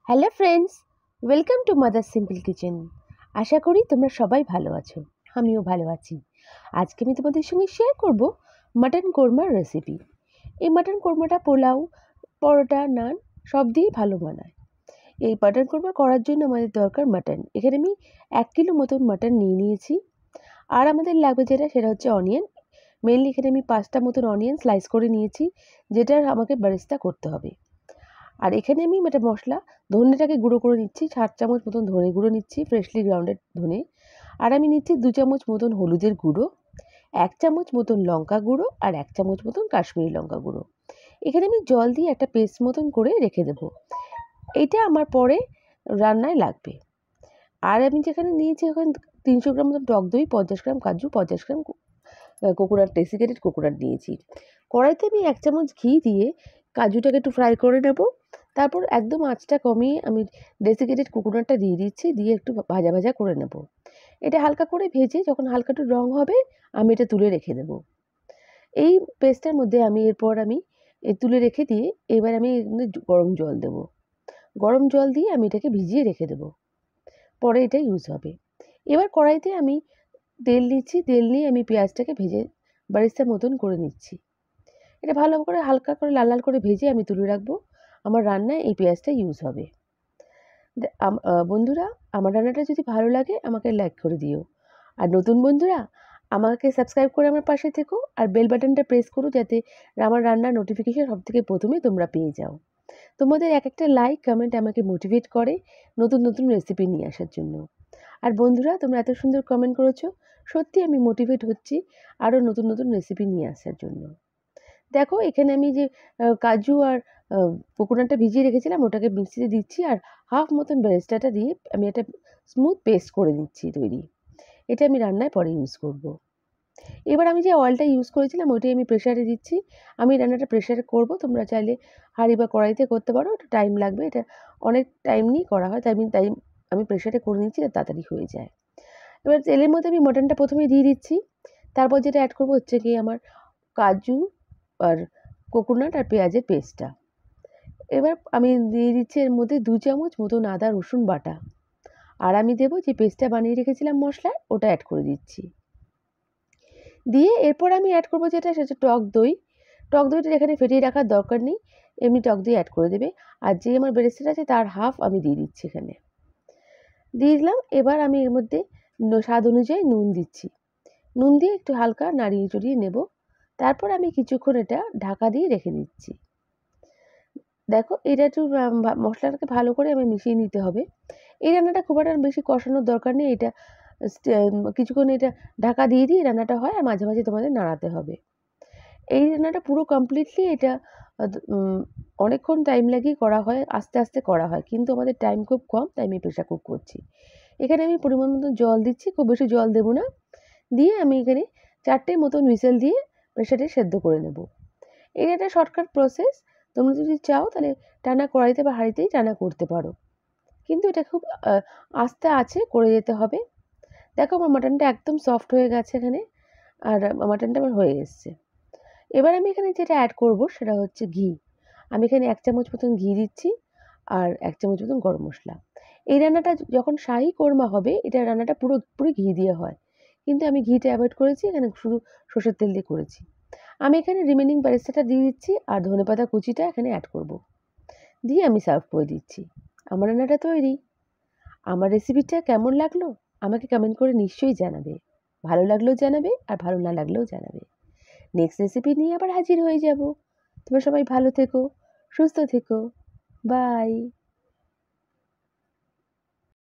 Hello friends, welcome to Mother Simple Kitchen. আশা করি তোমরা সবাই ভালো আছো, আমিও ভালো আছি। আজকে আমি তোমাদের সঙ্গে শেয়ার করব মাটন কোরমার রেসিপি। এই মাটন কোরমাটা পোলাও, পরোটা, নান সব দিয়েই ভালো মানায়। এই মাটন কোরমা করার জন্য আমাদের দরকার মাটন। এখানে আমি 1 কিলো মতন মাটন নিয়ে নিয়েছি। আর আমাদের লাগবে সেটা হচ্ছে অনিয়ন। মেনলি এখানে আমি 5টা মতন অনিয়ন স্লাইস করে নিয়েছি, যেটার আমাকে বেরেস্তা করতে হবে। আর এখানে আমি একটা মশলা, ধনেটাকে গুঁড়ো করে নিচ্ছি। 7 চামচ মতন ধনে গুঁড়ো নিচ্ছি, ফ্রেশলি গ্রাউন্ডেড ধনে। আর আমি নিচ্ছি 2 চামচ মতন হলুদের গুঁড়ো, 1 চামচ মতন লঙ্কা গুঁড়ো আর 1 চামচ মতন কাশ্মীরি লঙ্কা গুঁড়ো। এখানে আমি জল দিয়ে একটা পেস্ট মতন করে রেখে দেবো। এইটা আমার পরে রান্নায় লাগবে। আর আমি যেখানে নিয়েছি এখন 300 গ্রাম মতন টক দই, 50 গ্রাম কাজু, 50 গ্রাম কোকোনাট, ডেসিকেটেড কোকোনাট নিয়েছি। কড়াইতে আমি 1 চামচ ঘি দিয়ে কাজুটাকে একটু ফ্রাই করে নেব। তারপর একদম আঁচটা কমিয়ে আমি ডেসিকেটেড কোকোনাটটা দিয়ে দিচ্ছি, দিয়ে একটু ভাজা ভাজা করে নেব। এটা হালকা করে ভেজে যখন হালকা একটু রং হবে, আমি এটা তুলে রেখে দেব। এই পেস্টটার মধ্যে এরপর তুলে রেখে দিয়ে এবার আমি এর মধ্যে গরম জল দেব। গরম জল দিয়ে আমি এটাকে ভিজিয়ে রেখে দেব, পরে এটা ইউজ হবে। এবার কড়াইতে আমি তেল নিচ্ছি, তেল নিয়ে আমি পেঁয়াজটাকে ভেজে বেরেস্তার মতন করে নিচ্ছি। এটা ভালো করে হালকা করে লাল লাল করে ভেজে আমি তুলে রাখবো। আমার রান্নায় এই পেঁয়াজটা ইউজ হবে। বন্ধুরা, আমার রান্নাটা যদি ভালো লাগে আমাকে লাইক করে দিও। আর নতুন বন্ধুরা আমাকে সাবস্ক্রাইব করে আমার পাশে থেকো, আর বেল বাটনটা প্রেস করো যাতে আমার রান্নার নোটিফিকেশন সবথেকে প্রথমে তোমরা পেয়ে যাও। তোমাদের এক একটা লাইক কমেন্ট আমাকে মোটিভেট করে নতুন নতুন রেসিপি নিয়ে আসার জন্য। আর বন্ধুরা, তোমরা এত সুন্দর কমেন্ট করেছো, সত্যি আমি মোটিভেট হচ্ছি আরও নতুন নতুন রেসিপি নিয়ে আসার জন্য। দেখো এখানে আমি যে কাজু আর কোকোনাটটা ভিজিয়ে রেখেছিলাম ওটাকে মিক্সিতে দিচ্ছি, আর হাফ মতন বেরেস্তাটা দিয়ে আমি একটা স্মুথ পেস্ট করে নিচ্ছি তৈরি। এটা আমি রান্নায় পরে ইউজ করব। এবার আমি যে অয়েলটা ইউজ করেছিলাম ওইটাই আমি প্রেশারে দিচ্ছি। আমি রান্নাটা প্রেশারে করব, তোমরা চাইলে হাঁড়ি বা কড়াইতে করতে পারো, একটু টাইম লাগবে, এটা অনেক টাইম নিয়েই করা হয়, তাই আমি প্রেশারে করে নিচ্ছি, তাড়াতাড়ি হয়ে যায়। এবার তেলের মধ্যে আমি মটনটা প্রথমে দিয়ে দিচ্ছি। তারপর যেটা অ্যাড করবো হচ্ছে কি আমার কাজু আর কোকোনাট আর পেঁয়াজের পেস্টটা। এবার আমি দিয়ে দিচ্ছি এর মধ্যে 2 চামচ মতন আদা রসুন বাটা। আর আমি দেবো যে পেস্টটা বানিয়ে রেখেছিলাম মশলার, ওটা অ্যাড করে দিচ্ছি। দিয়ে এরপর আমি অ্যাড করবো যেটা, সেটা টক দই। টক দইটা এখানে ফেটিয়ে রাখার দরকার নেই, এমনি টক দই অ্যাড করে দেবে। আর যে আমার বেরেস্তাটা আছে তার হাফ আমি দিয়ে দিচ্ছি এখানে, দিয়ে দিলাম। এবার আমি এর মধ্যে স্বাদ অনুযায়ী নুন দিচ্ছি। নুন দিয়ে একটু হালকা নাড়িয়ে চড়িয়ে নেব। তারপর আমি কিছুক্ষণ এটা ঢাকা দিয়ে রেখে দিচ্ছি। দেখো এটা একটু মশলাটাকে ভালো করে আমি মিশিয়ে নিতে হবে। এই রান্নাটা খুব একটা বেশি কষানোর দরকার নেই। এটা কিছুক্ষণ এটা ঢাকা দিয়ে দিয়ে রান্নাটা হয়, আর মাঝে মাঝে তোমাদের নাড়াতে হবে। এই রান্নাটা পুরো কমপ্লিটলি এটা অনেকক্ষণ টাইম লাগিয়ে করা হয়, আস্তে আস্তে করা হয়, কিন্তু আমাদের টাইম খুব কম, তাই আমি প্রেশার কুক করছি। এখানে আমি পরিমাণ মতো জল দিচ্ছি, খুব বেশি জল দেবো না। দিয়ে আমি এখানে 4টে মতন হুইসেল দিয়ে প্রেশারে সেদ্ধ করে নেব। এটা একটা শর্টকাট প্রসেস। তোমরা যদি চাও তাহলে টানা কড়াইতে বা হাঁড়িতেই টানা করতে পারো, কিন্তু এটা খুব আস্তে আছে করে যেতে হবে। দেখো আমার মাটনটা একদম সফট হয়ে গেছে এখানে, আর মাটনটা আমার হয়ে এসছে। এবার আমি এখানে যেটা অ্যাড করব সেটা হচ্ছে ঘি। আমি এখানে 1 চামচ মতন ঘি দিচ্ছি, আর 1 চামচ মতন গরম মশলা। এই রান্নাটা যখন শাহি কোরমা হবে, এটা রান্নাটা পুরোপুরি ঘি দিয়ে হয়, কিন্তু আমি ঘিটা অ্যাভয়েড করেছি, এখানে শুধু সরষের তেল দিয়ে করেছি। আমি এখানে রিমেনিং বেরেস্তাটা দিয়ে দিচ্ছি, আর ধনেপাতা কুচিটা এখানে অ্যাড করব। দিয়ে আমি সার্ভ করে দিচ্ছি। আমার রান্নাটা তৈরি। আমার রেসিপিটা কেমন লাগলো আমাকে কমেন্ট করে নিশ্চয়ই জানাবে। ভালো লাগলেও জানাবে, আর ভালো না লাগলেও জানাবে। নেক্সট রেসিপি নিয়ে আবার হাজির হয়ে যাব। তোমরা সবাই ভালো থেকো, সুস্থ থেকো। বাই।